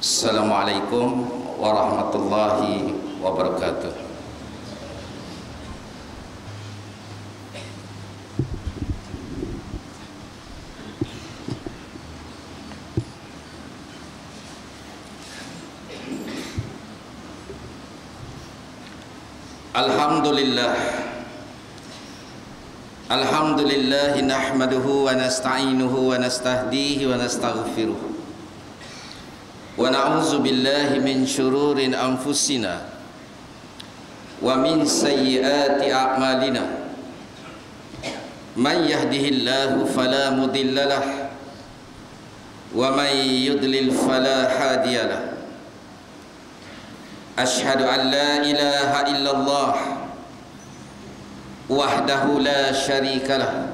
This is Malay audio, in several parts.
Assalamualaikum warahmatullahi wabarakatuh. Alhamdulillah nahmaduhu wa nasta'inuhu wa nastahdihi wa nastaghfiruh. Wa na'udzu billahi min syururi anfusina wa min sayyiati a'malina. Man yahdihillahu fala mudhillalah wa man yudlil fala hadiyalah. Asyhadu an la ilaha illallah wahdahu la syarikalah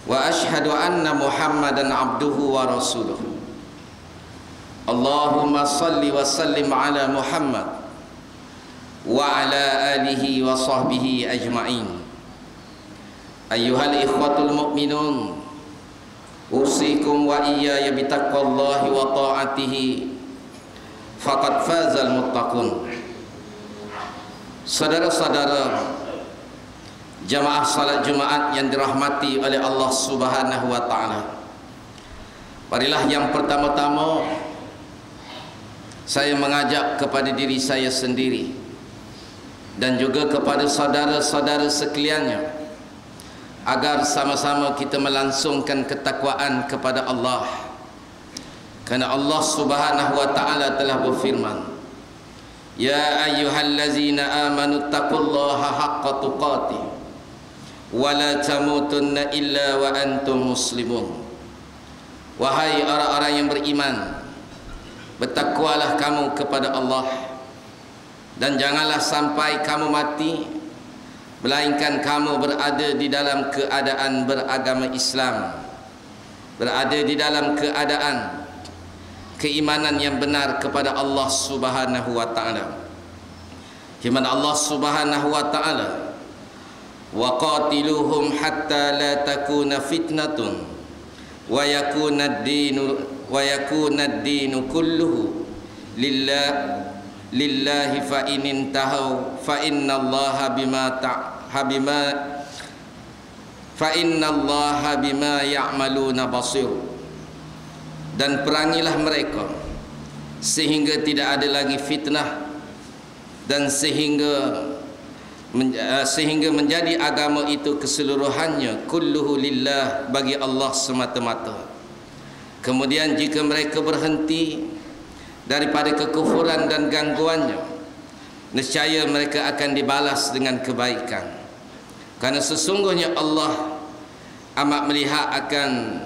wa asyhadu anna Muhammadan abduhu wa rasuluh. Allahumma salli wa sallim ala Muhammad wa ala alihi wa sahbihi ajma'in. Ayyuhal ikhwatul mu'minun, usikum wa iyaya bitaqwallahi wa ta'atihi faqad fazal muttaqun. Saudara-saudara jamaah salat Jumaat yang dirahmati oleh Allah Subhanahu wa taala, marilah yang pertama-tama saya mengajak kepada diri saya sendiri dan juga kepada saudara-saudara sekaliannya agar sama-sama kita melangsungkan ketakwaan kepada Allah. Karena Allah Subhanahu wa taala telah berfirman, ya ayyuhallazina amanu taqullaha haqqa tuqatih wa la tamutunna illa wa antum muslimun. Wahai orang-orang yang beriman, bertakwalah kamu kepada Allah dan janganlah sampai kamu mati melainkan kamu berada di dalam keadaan beragama Islam, berada di dalam keadaan keimanan yang benar kepada Allah Subhanahu wa taala. Firman Allah Subhanahu wa taala, wa qatiluhum hatta la takuna fitnatun wa yakuna ad-dinu kulluhu lillahi fa in intahu fa innallaha bima ya'maluna basir. Dan perangilah mereka sehingga tidak ada lagi fitnah dan sehingga menjadi agama itu keseluruhannya kulluhu lillah, bagi Allah semata-mata. Kemudian jika mereka berhenti daripada kekufuran dan gangguannya, nescaya mereka akan dibalas dengan kebaikan. Karena sesungguhnya Allah amat melihat akan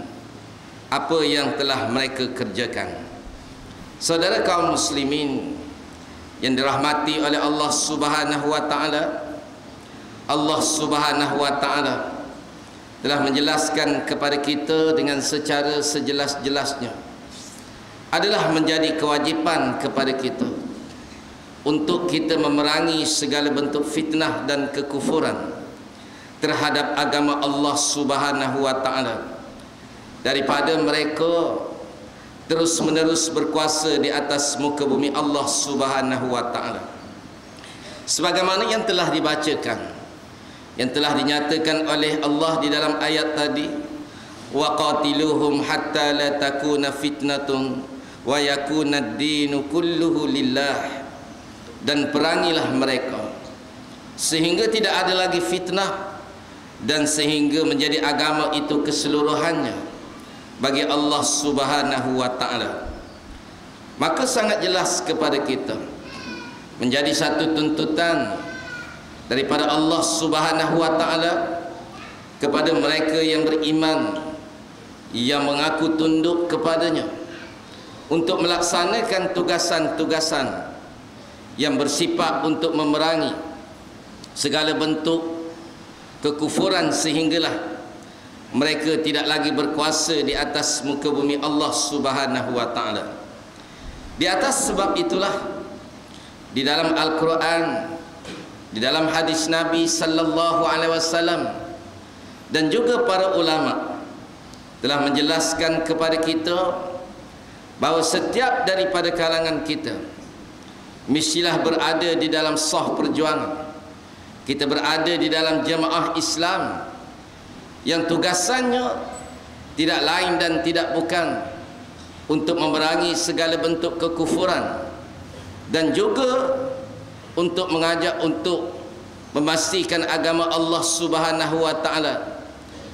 apa yang telah mereka kerjakan. Saudara kaum muslimin yang dirahmati oleh Allah Subhanahu wa taala, Allah Subhanahu wa taala telah menjelaskan kepada kita dengan secara sejelas-jelasnya, adalah menjadi kewajipan kepada kita untuk kita memerangi segala bentuk fitnah dan kekufuran terhadap agama Allah Subhanahu wa taala, daripada mereka terus-menerus berkuasa di atas muka bumi Allah Subhanahu wa taala. Sebagaimana yang telah dibacakan, yang telah dinyatakan oleh Allah di dalam ayat tadi, wa qatiluhum hatta la takuna fitnatun wa yakuna ad-dinu kulluhu lillah. Dan perangilah mereka sehingga tidak ada lagi fitnah dan sehingga menjadi agama itu keseluruhannya bagi Allah Subhanahu wa taala. Maka sangat jelas kepada kita, menjadi satu tuntutan daripada Allah Subhanahu wa taala kepada mereka yang beriman, yang mengaku tunduk kepadanya, untuk melaksanakan tugasan-tugasan yang bersifat untuk memerangi segala bentuk kekufuran sehinggalah mereka tidak lagi berkuasa di atas muka bumi Allah Subhanahu wa taala. Di atas sebab itulah di dalam Al-Quran, di dalam hadis Nabi sallallahu alaihi wasallam, dan juga para ulama telah menjelaskan kepada kita bahawa setiap daripada kalangan kita mestilah berada di dalam saf perjuangan. Kita berada di dalam jemaah Islam yang tugasannya tidak lain dan tidak bukan untuk memerangi segala bentuk kekufuran, dan juga untuk mengajak untuk memastikan agama Allah Subhanahu wa taala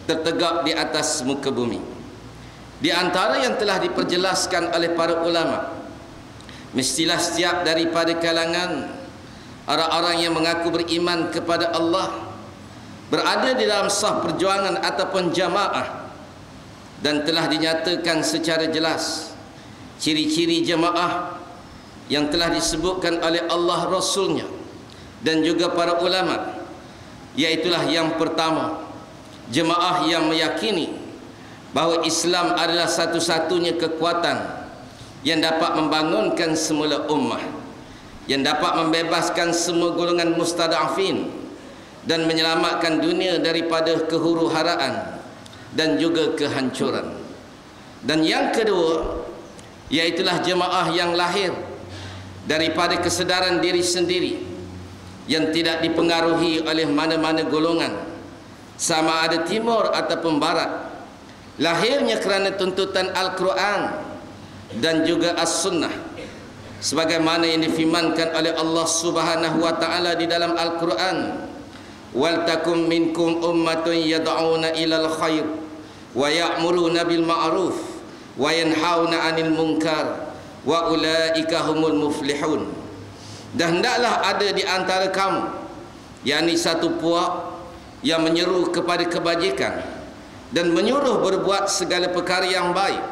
tertegak di atas muka bumi. Di antara yang telah diperjelaskan oleh para ulama, mestilah setiap daripada kalangan orang-orang yang mengaku beriman kepada Allah berada di dalam saf perjuangan ataupun jamaah, dan telah dinyatakan secara jelas ciri-ciri jamaah yang telah disebutkan oleh Allah Rasulnya dan juga para ulama, iaitulah yang pertama, jemaah yang meyakini bahawa Islam adalah satu-satunya kekuatan yang dapat membangunkan semula ummah, yang dapat membebaskan semua golongan mustadafin dan menyelamatkan dunia daripada kehuru-haraan dan juga kehancuran. Dan yang kedua, iaitulah jemaah yang lahir daripada kesedaran diri sendiri, yang tidak dipengaruhi oleh mana-mana golongan, sama ada timur ataupun barat. Lahirnya kerana tuntutan Al-Quran dan juga As-Sunnah, sebagaimana yang difirmankan oleh Allah Subhanahu wa taala di dalam Al-Quran, wal takum minkum ummatun yad'una ilal khair wa ya'muruna bil ma'ruf wa yanhauna 'anil munkar wa ulaika humul muflihun. Dan hendaklah ada di antara kamu, yakni satu puak yang menyeru kepada kebajikan dan menyuruh berbuat segala perkara yang baik,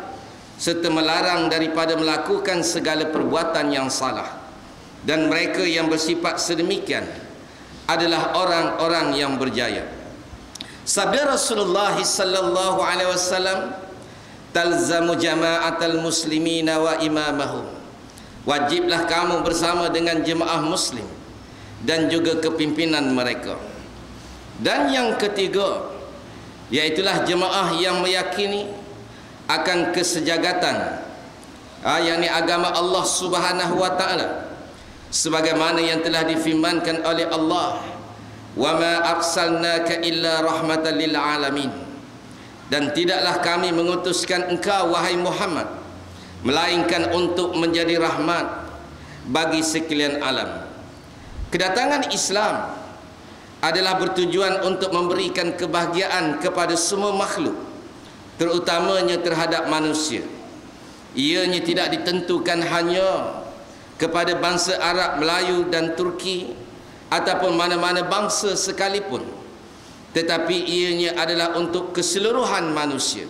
serta melarang daripada melakukan segala perbuatan yang salah. Dan mereka yang bersifat sedemikian adalah orang-orang yang berjaya. Sabda Rasulullah sallallahu alaihi wasallam, talzamu jama'atal muslimina wa imamahum. Wajiblah kamu bersama dengan jemaah muslim dan juga kepimpinan mereka. Dan yang ketiga, iaitulah jemaah yang meyakini akan kesejagatan, yakni agama Allah Subhanahu wa taala, sebagaimana yang telah difirmankan oleh Allah, wa ma arsalnaka illa rahmatan lil alamin. Dan tidaklah kami mengutuskan engkau wahai Muhammad melainkan untuk menjadi rahmat bagi sekalian alam. Kedatangan Islam adalah bertujuan untuk memberikan kebahagiaan kepada semua makhluk, terutamanya terhadap manusia. Ianya tidak ditentukan hanya kepada bangsa Arab, Melayu dan Turki ataupun mana-mana bangsa sekalipun, tetapi ianya adalah untuk keseluruhan manusia.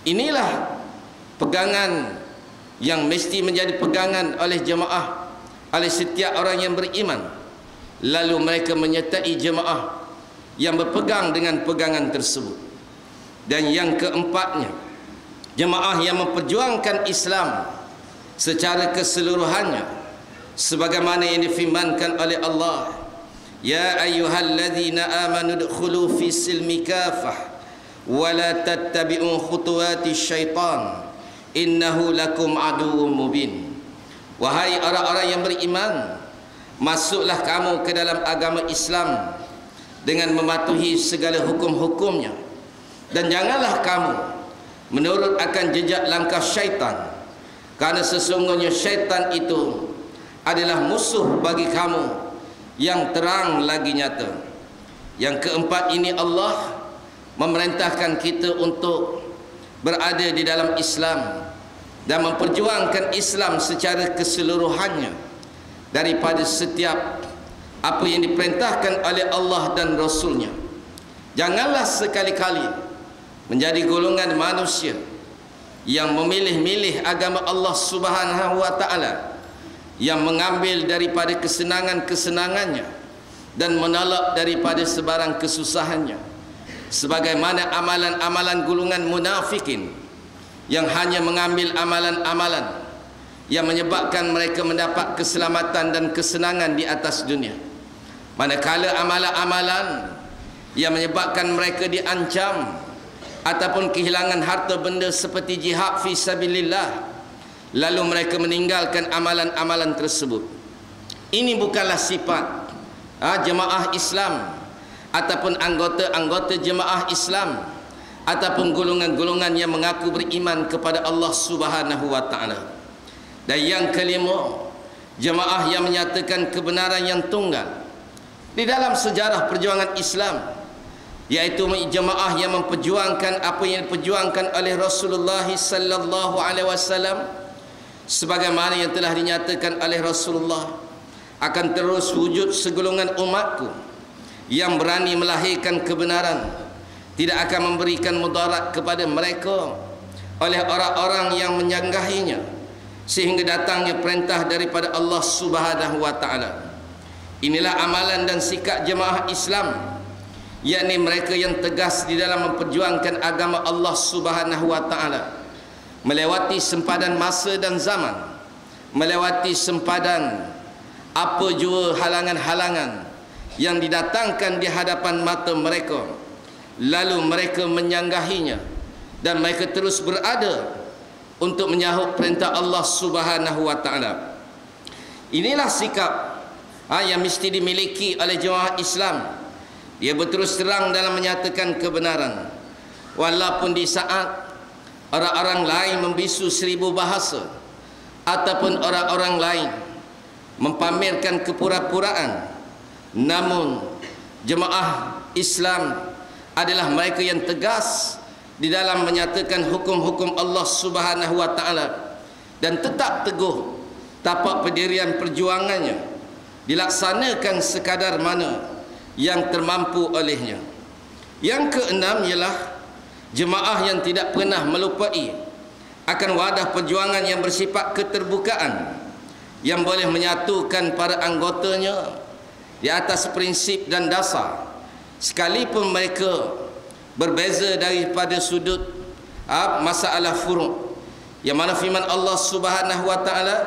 Inilah pegangan yang mesti menjadi pegangan oleh jemaah, oleh setiap orang yang beriman. Lalu mereka menyertai jemaah yang berpegang dengan pegangan tersebut. Dan yang keempatnya, jemaah yang memperjuangkan Islam secara keseluruhannya, sebagaimana yang difirmankan oleh Allah, ya ayyuhalladzina amanu dkhulu fi silmi kafah wa la tattabi'u khutuwati syaitan innahu lakum aduwwum mubin. Wahai orang-orang yang beriman, masuklah kamu ke dalam agama Islam dengan mematuhi segala hukum-hukumnya, dan janganlah kamu menurut akan jejak langkah syaitan, kerana sesungguhnya syaitan itu adalah musuh bagi kamu yang terang lagi nyata. Yang keempat ini, Allah memerintahkan kita untuk berada di dalam Islam dan memperjuangkan Islam secara keseluruhannya daripada setiap apa yang diperintahkan oleh Allah dan Rasulnya. Janganlah sekali-kali menjadi golongan manusia yang memilih-milih agama Allah Subhanahu wa taala, yang mengambil daripada kesenangan-kesenangannya dan menolak daripada sebarang kesusahannya, sebagaimana amalan-amalan golongan munafikin yang hanya mengambil amalan-amalan yang menyebabkan mereka mendapat keselamatan dan kesenangan di atas dunia, manakala amalan-amalan yang menyebabkan mereka diancam ataupun kehilangan harta benda seperti jihad fi sabilillah, lalu mereka meninggalkan amalan-amalan tersebut. Ini bukanlah sifat jemaah Islam ataupun anggota-anggota jemaah Islam ataupun golongan-golongan yang mengaku beriman kepada Allah Subhanahu wa taala. Dan yang kelima, jemaah yang menyatakan kebenaran yang tunggal di dalam sejarah perjuangan Islam, yaitu jemaah yang memperjuangkan apa yang diperjuangkan oleh Rasulullah sallallahu alaihi wasallam, sebagaimana yang telah dinyatakan oleh Rasulullah, akan terus wujud segolongan umatku yang berani melahirkan kebenaran, tidak akan memberikan mudarat kepada mereka oleh orang-orang yang menyanggahinya, sehingga datangnya perintah daripada Allah Subhanahu wa taala. Inilah amalan dan sikap jemaah Islam, yakni mereka yang tegas di dalam memperjuangkan agama Allah Subhanahu wa taala, melewati sempadan masa dan zaman, melewati sempadan apa jua halangan-halangan yang didatangkan di hadapan mata mereka, lalu mereka menyanggahinya dan mereka terus berada untuk menyahut perintah Allah Subhanahu wa taala. Inilah sikap yang mesti dimiliki oleh jemaah Islam. Dia berterus terang dalam menyatakan kebenaran, walaupun di saat orang-orang lain membisu seribu bahasa ataupun orang-orang lain mempamerkan kepura-puraan, namun jemaah Islam adalah mereka yang tegas di dalam menyatakan hukum-hukum Allah Subhanahu wa taala dan tetap teguh tapak pendirian perjuangannya dilaksanakan sekadar mana yang termampu olehnya. Yang keenam ialah jemaah yang tidak pernah melupai akan wadah perjuangan yang bersifat keterbukaan, yang boleh menyatukan para anggotanya di atas prinsip dan dasar, sekalipun mereka berbeza daripada sudut masalah furu', yang mana firman Allah Subhanahu wa taala,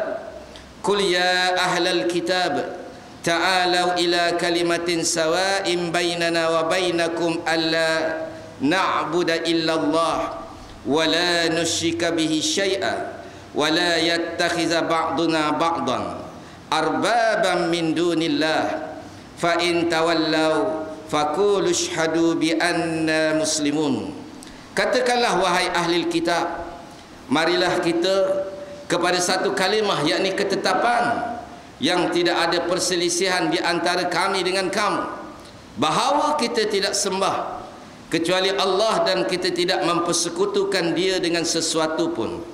"Qul ya ahlal kitab ta'alau ila kalimatin sawa'in bainana wa bainakum alla na'budu illallah wa la nusyrika bihi syai'a wa la yattakhiza ba'duna ba'dan arbaban min dunillah fa in tawallaw faqulu ashhadu bi anna muslimun." Katakanlah wahai ahli kitab, marilah kita kepada satu kalimah, yakni ketetapan yang tidak ada perselisihan di antara kami dengan kamu, bahawa kita tidak sembah kecuali Allah dan kita tidak mempersekutukan Dia dengan sesuatu pun,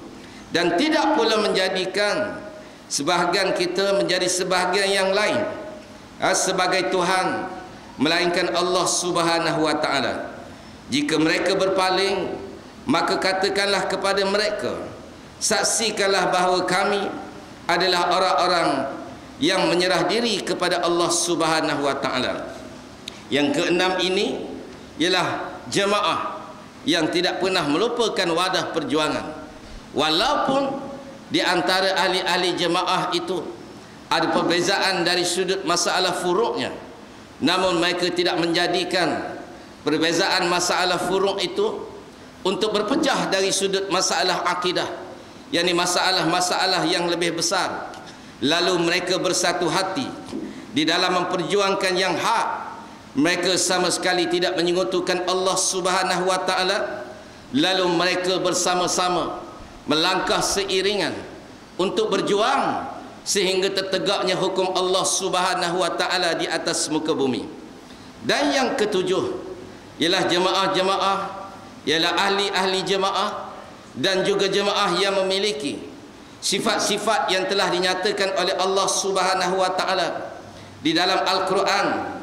dan tidak pula menjadikan sebahagian kita menjadi sebahagian yang lain sebagai Tuhan melainkan Allah Subhanahu wa taala. Jika mereka berpaling, maka katakanlah kepada mereka, saksikanlah bahawa kami adalah orang-orang yang menyerah diri kepada Allah Subhanahu wa taala. Yang keenam ini ialah jemaah yang tidak pernah melupakan wadah perjuangan, walaupun di antara ahli-ahli jemaah itu ada perbezaan dari sudut masalah furuknya, namun mereka tidak menjadikan perbezaan masalah furuk itu untuk berpecah dari sudut masalah akidah, yakni masalah-masalah yang lebih besar. Lalu mereka bersatu hati di dalam memperjuangkan yang hak. Mereka sama sekali tidak menyekutukan Allah Subhanahu wa taala. Lalu mereka bersama-sama melangkah seiringan untuk berjuang sehingga tertegaknya hukum Allah Subhanahu wa taala di atas muka bumi. Dan yang ketujuh ialah jemaah-jemaah, ialah ahli-ahli jemaah dan juga jemaah yang memiliki sifat-sifat yang telah dinyatakan oleh Allah Subhanahu wa taala di dalam Al-Quran.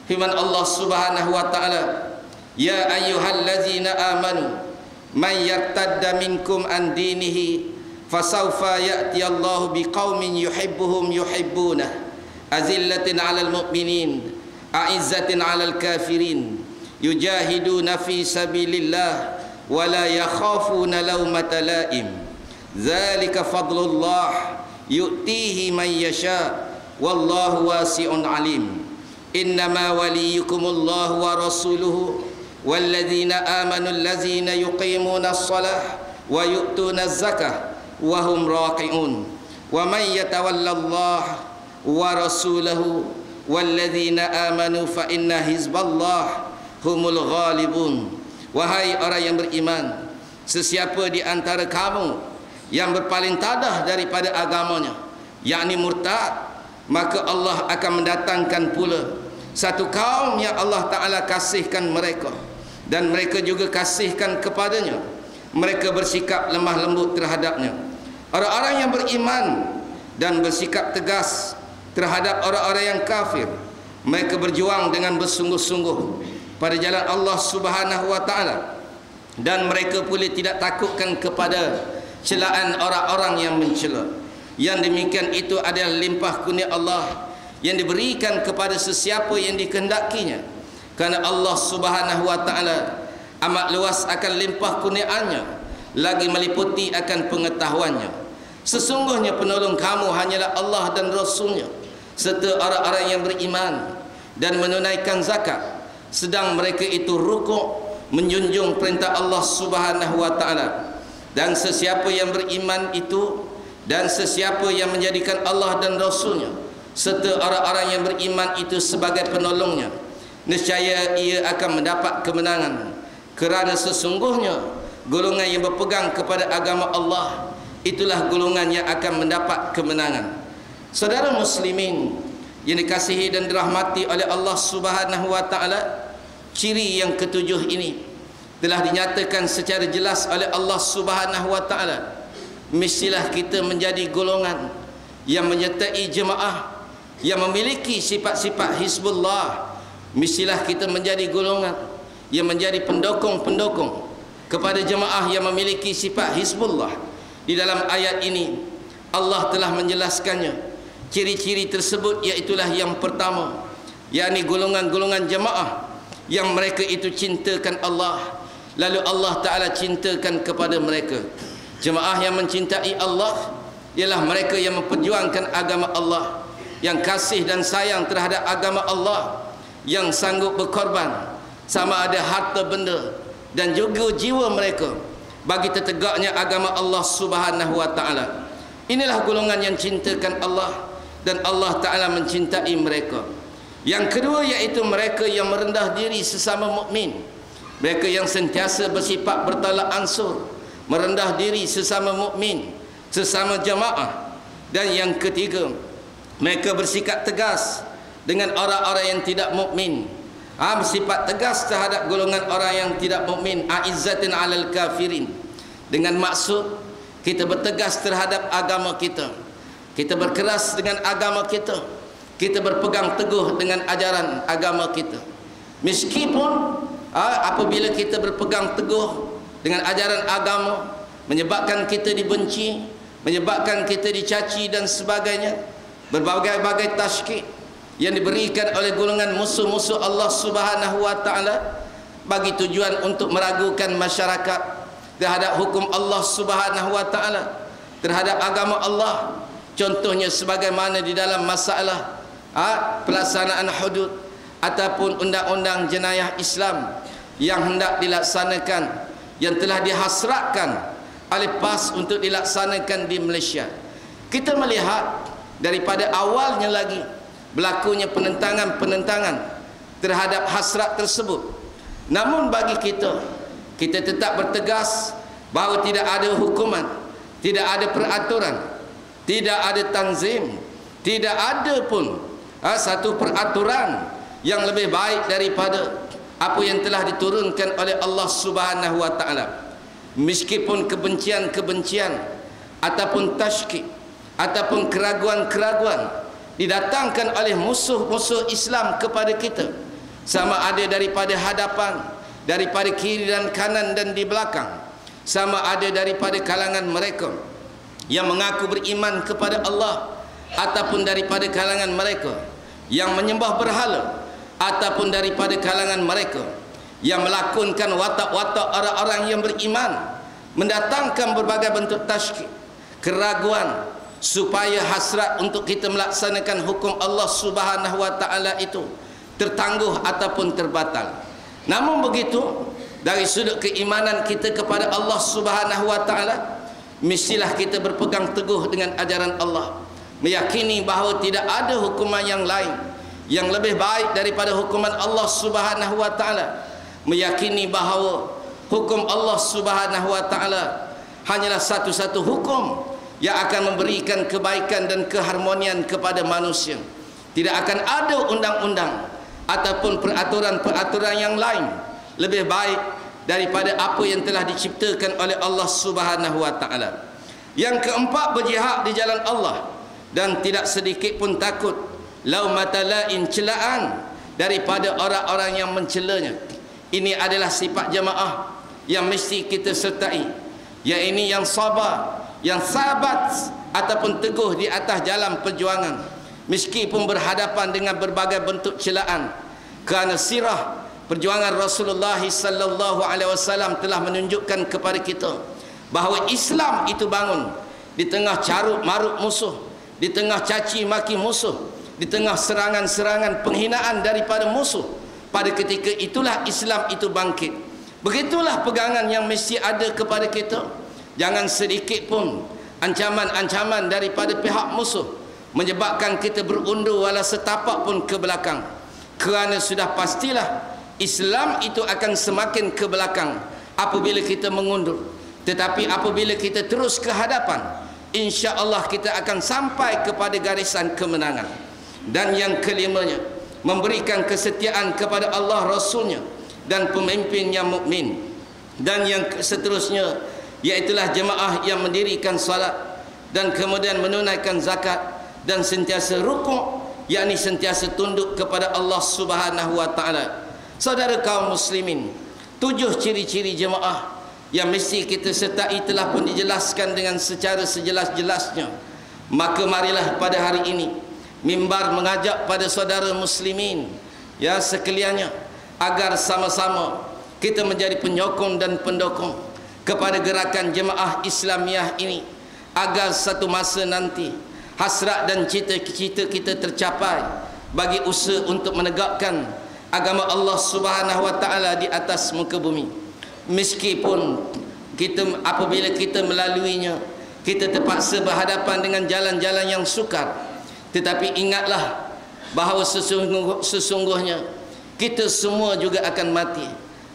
Firman Allah Subhanahu wa taala, "Ya ayyuhallazina amanu man yartadda minkum an dinihi fasawfa ya'ti Allahu biqaumin yuhibbuhum yuhibbunah azillatin 'alal mu'minin a'izzatin 'alal kafirin yujahiduna fi sabilillah wa la yakhafuna lawmata la'im. Dzalika fadlullah yu'tihi man yasha wallahu wasi'un alim. Innama waliyukumullahu wa rasuluhu walladzina amanu alladzina yuqimuna as-salah wa yu'tuna az-zakah wa hum raqi'un wa man yatawallallah wa rasulahu walladzina amanu fa inna hizballah humul ghalibun. Wahai orang yang beriman, sesiapa di antara kamu yang berpaling tadah daripada agamanya, yakni murtad, maka Allah akan mendatangkan pula satu kaum yang Allah Ta'ala kasihkan mereka, dan mereka juga kasihkan kepadanya. Mereka bersikap lemah lembut terhadapnya. Orang-orang yang beriman dan bersikap tegas terhadap orang-orang yang kafir, mereka berjuang dengan bersungguh-sungguh pada jalan Allah Subhanahu wa Ta'ala, dan mereka pula tidak takutkan kepada celaan orang-orang yang mencela. Yang demikian itu adalah limpah kurnia Allah yang diberikan kepada sesiapa yang dikehendakinya, kerana Allah Subhanahu wa Ta'ala amat luas akan limpah kurniaannya, lagi meliputi akan pengetahuannya. Sesungguhnya penolong kamu hanyalah Allah dan Rasulnya, serta orang-orang yang beriman dan menunaikan zakat, sedang mereka itu rukuk menjunjung perintah Allah Subhanahu wa Ta'ala. Dan sesiapa yang beriman itu, dan sesiapa yang menjadikan Allah dan Rasulnya serta orang-orang yang beriman itu sebagai penolongnya, nescaya ia akan mendapat kemenangan. Kerana sesungguhnya golongan yang berpegang kepada agama Allah, itulah golongan yang akan mendapat kemenangan. Saudara muslimin yang dikasihi dan dirahmati oleh Allah Subhanahu wa Ta'ala, ciri yang ketujuh ini telah dinyatakan secara jelas oleh Allah Subhanahu wa Ta'ala. Mestilah kita menjadi golongan yang menyertai jemaah yang memiliki sifat-sifat Hizbullah. Mestilah kita menjadi golongan yang menjadi pendukung-pendukung kepada jemaah yang memiliki sifat Hizbullah. Di dalam ayat ini Allah telah menjelaskannya. Ciri-ciri tersebut iaitulah yang pertama, yakni golongan-golongan jemaah yang mereka itu cintakan Allah, lalu Allah Ta'ala cintakan kepada mereka. Jemaah yang mencintai Allah ialah mereka yang memperjuangkan agama Allah, yang kasih dan sayang terhadap agama Allah, yang sanggup berkorban sama ada harta benda dan juga jiwa mereka bagi tertegaknya agama Allah Subhanahu wa Ta'ala. Inilah golongan yang cintakan Allah, dan Allah Ta'ala mencintai mereka. Yang kedua iaitu mereka yang merendah diri sesama mukmin, mereka yang sentiasa bersifat bertolak ansur, merendah diri sesama mukmin, sesama jamaah. Dan yang ketiga, mereka bersikap tegas dengan orang-orang yang tidak mukmin. Bersifat tegas terhadap golongan orang yang tidak mukmin, aizzatin 'alal kafirin, dengan maksud kita bertegas terhadap agama kita, kita berkeras dengan agama kita, kita berpegang teguh dengan ajaran agama kita. Meskipun apabila kita berpegang teguh dengan ajaran agama menyebabkan kita dibenci, menyebabkan kita dicaci dan sebagainya, berbagai-bagai tasykik yang diberikan oleh golongan musuh-musuh Allah Subhanahu wa Ta'ala bagi tujuan untuk meragukan masyarakat terhadap hukum Allah Subhanahu wa Ta'ala, terhadap agama Allah. Contohnya sebagaimana di dalam masalah pelaksanaan hudud ataupun undang-undang jenayah Islam yang hendak dilaksanakan, yang telah dihasratkan oleh PAS untuk dilaksanakan di Malaysia. Kita melihat daripada awalnya lagi berlakunya penentangan-penentangan terhadap hasrat tersebut. Namun bagi kita tetap bertegas bahawa tidak ada hukuman, tidak ada peraturan, tidak ada tanzim, tidak ada pun satu peraturan yang lebih baik daripada apa yang telah diturunkan oleh Allah Subhanahu wa Ta'ala. Meskipun kebencian-kebencian ataupun tasykik ataupun keraguan-keraguan didatangkan oleh musuh-musuh Islam kepada kita, sama ada daripada hadapan, daripada kiri dan kanan dan di belakang, sama ada daripada kalangan mereka yang mengaku beriman kepada Allah ataupun daripada kalangan mereka yang menyembah berhala, ataupun daripada kalangan mereka yang melakonkan watak-watak orang-orang yang beriman, mendatangkan berbagai bentuk tasykik, keraguan, supaya hasrat untuk kita melaksanakan hukum Allah Subhanahu wa Ta'ala itu tertangguh ataupun terbatal. Namun begitu, dari sudut keimanan kita kepada Allah Subhanahu wa Ta'ala, mestilah kita berpegang teguh dengan ajaran Allah, meyakini bahawa tidak ada hukuman yang lain yang lebih baik daripada hukuman Allah Subhanahu wa taala, meyakini bahawa hukum Allah Subhanahu wa taala hanyalah satu-satu hukum yang akan memberikan kebaikan dan keharmonian kepada manusia. Tidak akan ada undang-undang ataupun peraturan-peraturan yang lain lebih baik daripada apa yang telah diciptakan oleh Allah Subhanahu wa taala. Yang keempat, berjihad di jalan Allah dan tidak sedikit pun takut laumata lain, celaan daripada orang-orang yang mencelanya. Ini adalah sifat jemaah yang mesti kita sertai, iaitu yang sabar, yang sabat ataupun teguh di atas jalan perjuangan meskipun berhadapan dengan berbagai bentuk celaan. Kerana sirah perjuangan Rasulullah sallallahu alaihi wasallam telah menunjukkan kepada kita bahawa Islam itu bangun di tengah carut marut musuh, di tengah caci maki musuh, di tengah serangan-serangan penghinaan daripada musuh. Pada ketika itulah Islam itu bangkit. Begitulah pegangan yang mesti ada kepada kita. Jangan sedikit pun ancaman-ancaman daripada pihak musuh menyebabkan kita berundur walau setapak pun ke belakang. Kerana sudah pastilah Islam itu akan semakin ke belakang apabila kita mengundur. Tetapi apabila kita terus ke hadapan, insya-Allah kita akan sampai kepada garisan kemenangan. Dan yang kelimanya, memberikan kesetiaan kepada Allah, Rasulnya dan pemimpin yang mukmin. Dan yang seterusnya, iaitulah jemaah yang mendirikan salat dan kemudian menunaikan zakat dan sentiasa rukuk, yakni sentiasa tunduk kepada Allah Subhanahu wa taala. Saudara kaum muslimin, 7 ciri-ciri jemaah yang mesti kita sertai telah pun dijelaskan dengan secara sejelas-jelasnya. Maka marilah pada hari ini mimbar mengajak pada saudara muslimin ya sekaliannya agar sama-sama kita menjadi penyokong dan pendukung kepada gerakan jemaah Islamiah ini, agar satu masa nanti hasrat dan cita-cita kita tercapai bagi usaha untuk menegakkan agama Allah Subhanahu wa taala di atas muka bumi. Meskipun kita apabila kita melaluinya, kita terpaksa berhadapan dengan jalan-jalan yang sukar, tetapi ingatlah bahawa sesungguhnya kita semua juga akan mati.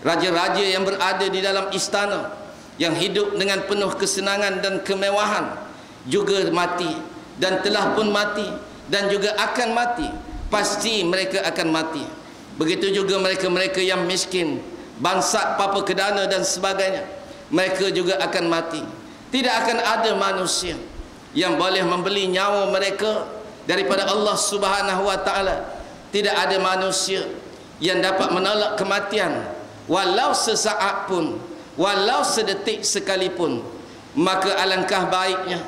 Raja-raja yang berada di dalam istana, yang hidup dengan penuh kesenangan dan kemewahan, juga mati dan telah pun mati dan juga akan mati. Pasti mereka akan mati. Begitu juga mereka-mereka yang miskin, bansat, papa kedana dan sebagainya, mereka juga akan mati. Tidak akan ada manusia yang boleh membeli nyawa mereka daripada Allah Subhanahu wa taala. Tidak ada manusia yang dapat menolak kematian walau sesaat pun, walau sedetik sekalipun. Maka alangkah baiknya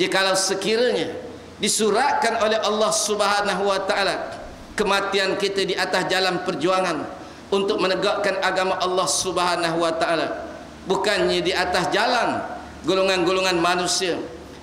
jikalau sekiranya disuratkan oleh Allah Subhanahu wa taala kematian kita di atas jalan perjuangan untuk menegakkan agama Allah Subhanahu wa taala, bukannya di atas jalan golongan-golongan manusia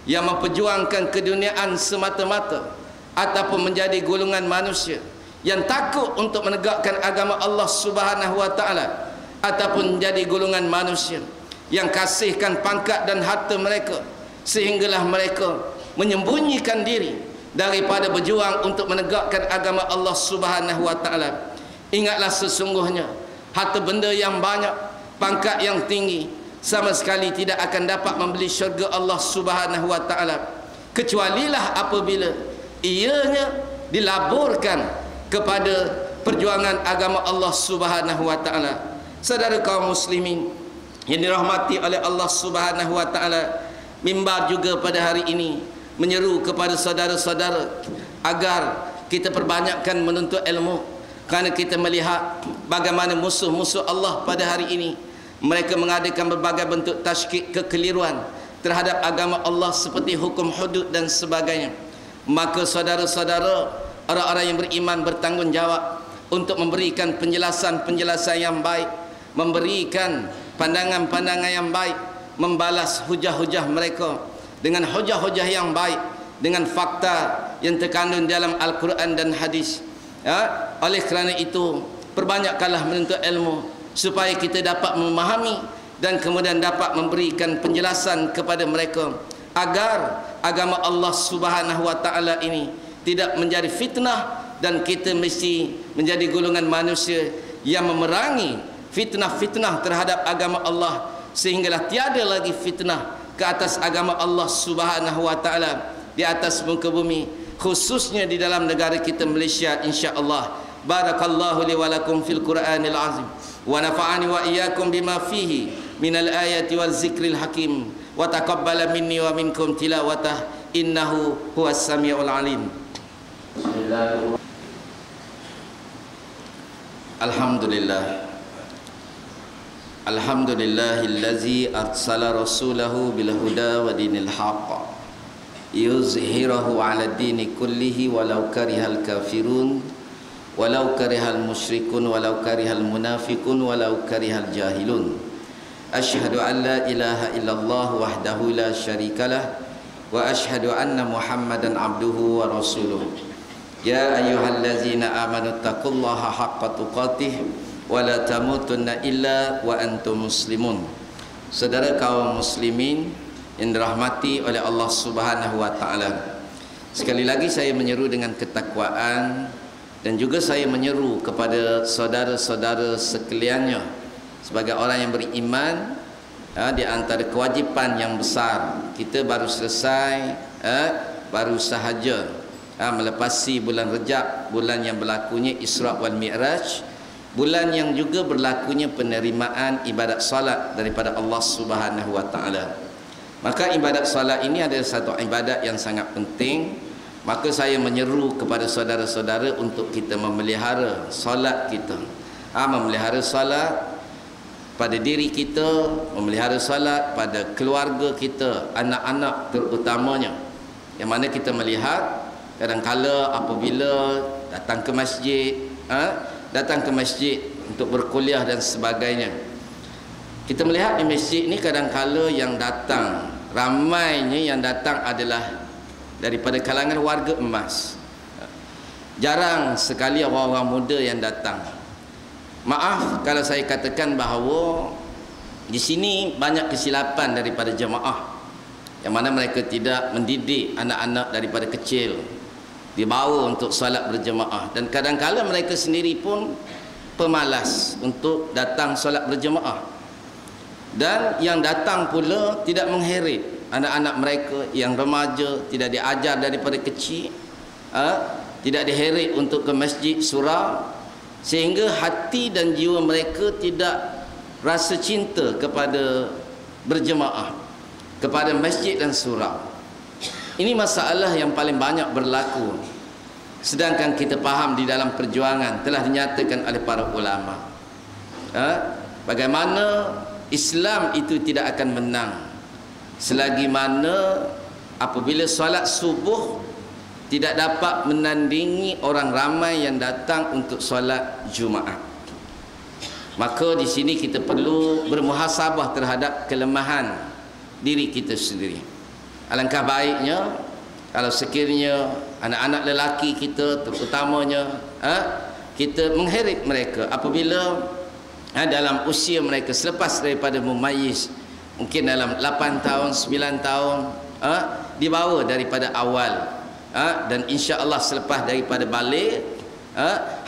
yang memperjuangkan keduniaan semata-mata, ataupun menjadi golongan manusia yang takut untuk menegakkan agama Allah Subhanahu wa taala, ataupun menjadi golongan manusia yang kasihkan pangkat dan harta mereka sehinggalah mereka menyembunyikan diri daripada berjuang untuk menegakkan agama Allah Subhanahu wa taala. Ingatlah sesungguhnya harta benda yang banyak, pangkat yang tinggi sama sekali tidak akan dapat membeli syurga Allah Subhanahu wa taala, kecualilah apabila ianya dilaburkan kepada perjuangan agama Allah Subhanahu wa taala. Saudara kaum muslimin yang dirahmati oleh Allah Subhanahu wa taala, mimbar juga pada hari ini menyeru kepada saudara-saudara agar kita perbanyakkan menuntut ilmu, kerana kita melihat bagaimana musuh-musuh Allah pada hari ini mereka mengadakan berbagai bentuk tashkik kekeliruan terhadap agama Allah seperti hukum hudud dan sebagainya. Maka saudara-saudara, orang-orang yang beriman bertanggungjawab untuk memberikan penjelasan-penjelasan yang baik, memberikan pandangan-pandangan yang baik, membalas hujah-hujah mereka dengan hujah-hujah yang baik, dengan fakta yang terkandung dalam Al-Quran dan hadis. Ya, oleh kerana itu perbanyakkanlah menuntut ilmu supaya kita dapat memahami dan kemudian dapat memberikan penjelasan kepada mereka agar agama Allah Subhanahu wa taala ini tidak menjadi fitnah, dan kita mesti menjadi golongan manusia yang memerangi fitnah-fitnah terhadap agama Allah, sehinggalah tiada lagi fitnah ke atas agama Allah Subhanahu wa taala di atas muka bumi, khususnya di dalam negara kita Malaysia, insya-Allah. Barakallahu li wa lakum fil Qur'anil azim wa nafa'ani wa iyyakum bima fihi minal ayati wal zikril hakim wa taqabbala minni wa minkum tilawatah innahu huwas samiul alim. Alhamdulillah. Alhamdulillahillazi arsala rasulahu bil huda wa dinil haqq yuzhirahu 'ala dini kullihi walau karihal kafirun walau karihal musyrikun walau karihal munafiqun walau karihal jahilun. Asyhadu an la ilaha illallah wahdahu la syarikalah wa asyhadu anna Muhammadan abduhu wa rasuluh. Ya ayyuhallazina amanu taqullaha haqqa tuqatih wa la tamutunna illa wa antum muslimun. Saudara kaum muslimin yang dirahmati oleh Allah Subhanahu wa taala, sekali lagi saya menyeru dengan ketakwaan, dan juga saya menyeru kepada saudara-saudara sekaliannya sebagai orang yang beriman, di antara kewajipan yang besar kita baru selesai, baru sahaja melepasi bulan Rejab, bulan yang berlakunya Isra' wal Mi'raj, bulan yang juga berlakunya penerimaan ibadat salat daripada Allah Subhanahu wa taala. Maka ibadat salat ini adalah satu ibadat yang sangat penting. Maka saya menyeru kepada saudara-saudara untuk kita memelihara salat kita, memelihara salat pada diri kita, memelihara salat pada keluarga kita, anak-anak terutamanya, yang mana kita melihat kadang-kala apabila datang ke masjid untuk berkuliah dan sebagainya, kita melihat di masjid ni kadang-kala yang datang, ramainya yang datang adalah daripada kalangan warga emas. Jarang sekali orang-orang muda yang datang. Maaf kalau saya katakan bahawa di sini banyak kesilapan daripada jemaah, yang mana mereka tidak mendidik anak-anak daripada kecil, dibawa untuk solat berjemaah, dan kadang-kala mereka sendiri pun pemalas untuk datang solat berjemaah. Dan yang datang pula tidak mengheret anak-anak mereka yang remaja, tidak diajar daripada kecil, tidak diheret untuk ke masjid surau, sehingga hati dan jiwa mereka tidak rasa cinta kepada berjemaah, kepada masjid dan surau. Ini masalah yang paling banyak berlaku, sedangkan kita faham di dalam perjuangan telah dinyatakan oleh para ulama, bagaimana Islam itu tidak akan menang selagi mana apabila solat subuh tidak dapat menandingi orang ramai yang datang untuk solat Jumaat. Maka di sini kita perlu bermuhasabah terhadap kelemahan diri kita sendiri. Alangkah baiknya kalau sekiranya anak-anak lelaki kita terutamanya, kita mengheret mereka apabila dalam usia mereka selepas daripada mumayyiz, mungkin dalam 8 tahun, 9 tahun, dibawa daripada awal, dan insya-Allah selepas daripada balik,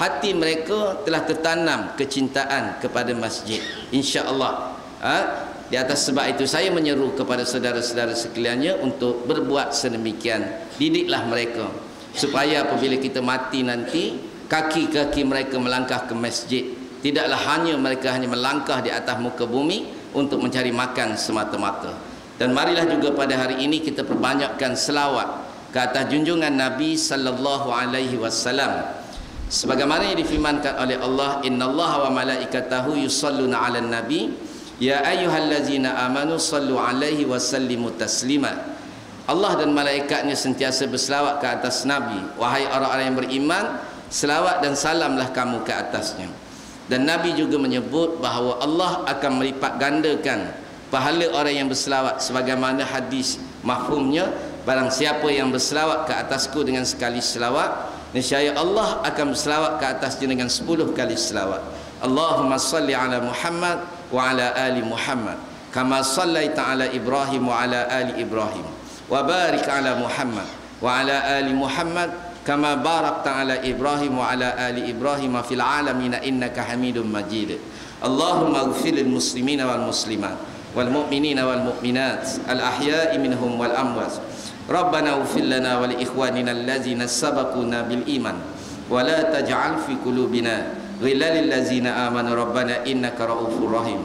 hati mereka telah tertanam kecintaan kepada masjid, insya-Allah. Di atas sebab itu saya menyeru kepada saudara-saudara sekaliannya untuk berbuat sedemikian. Didiklah mereka supaya apabila kita mati nanti, kaki-kaki mereka melangkah ke masjid, tidaklah hanya mereka hanya melangkah di atas muka bumi untuk mencari makan semata-mata. Dan marilah juga pada hari ini kita perbanyakkan selawat ke atas junjungan Nabi sallallahu alaihi wasallam, sebagaimana yang difirmankan oleh Allah, innallaha wa malaikatahu yusalluna 'alan nabi ya ayyuhallazina amanu sallu alaihi wa sallimu taslima. Allah dan malaikatnya sentiasa berselawat ke atas Nabi, wahai orang-orang yang beriman, selawat dan salamlah kamu ke atasnya. Dan Nabi juga menyebut bahawa Allah akan melipat gandakan pahala orang yang berselawat, sebagaimana hadis mafhumnya, barang siapa yang berselawat ke atasku dengan sekali selawat, nescaya Allah akan berselawat ke atasnya dengan 10 kali selawat. Allahumma salli ala Muhammad wa ala ali Muhammad kama sallaita ala Ibrahim wa ala ali Ibrahim wa barik ala Muhammad wa ala ali Muhammad kama barakta ala Ibrahim wa ala ali Ibrahim fil alamin innaka Hamidum Majid. Allahumma ighfir lil muslimina wal muslimat wal mu'minina wal mu'minat al ahya'i minhum wal amwat. Rabbana ighfir lana wa li ikhwanina allazina sabaquna bil iman wa la taj'al fi qulubina ghillan lil ladzina amanu rabbana innaka ra'ufur rahim.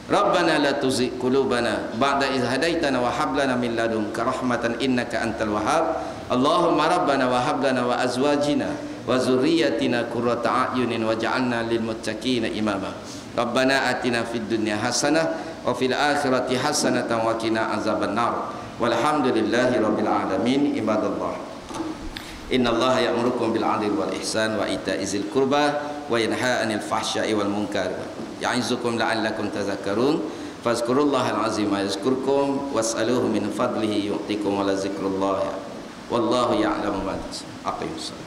Rabbana la tuzigh qulubana ba'da idh hadaitana wa hab lana min ladunka rahmatan innaka antal wahhab. Allahumma rabbana wa hab lana wa azwajina wa dzurriyyatina qurrata a'yunin waj'alna lil muttaqina imama. Rabbana atina fid dunya hasanah wa fil akhirati hasanatan wa qina azabannar. Walhamdulillahi rabbil alamin. Ibadallah, innallaha ya'murukum bil 'adli wal ihsan wa ita'izil qurba wa yanha 'anil fahsya'i wal munkar ya'izukum la'allakum tadhakkarun. Fazkurullahal azim yazkurkum was'aluhu min fadlihi yu'tikum wa la zikrullah wallahu ya'lamu ma tasna'un. Aqimus salat.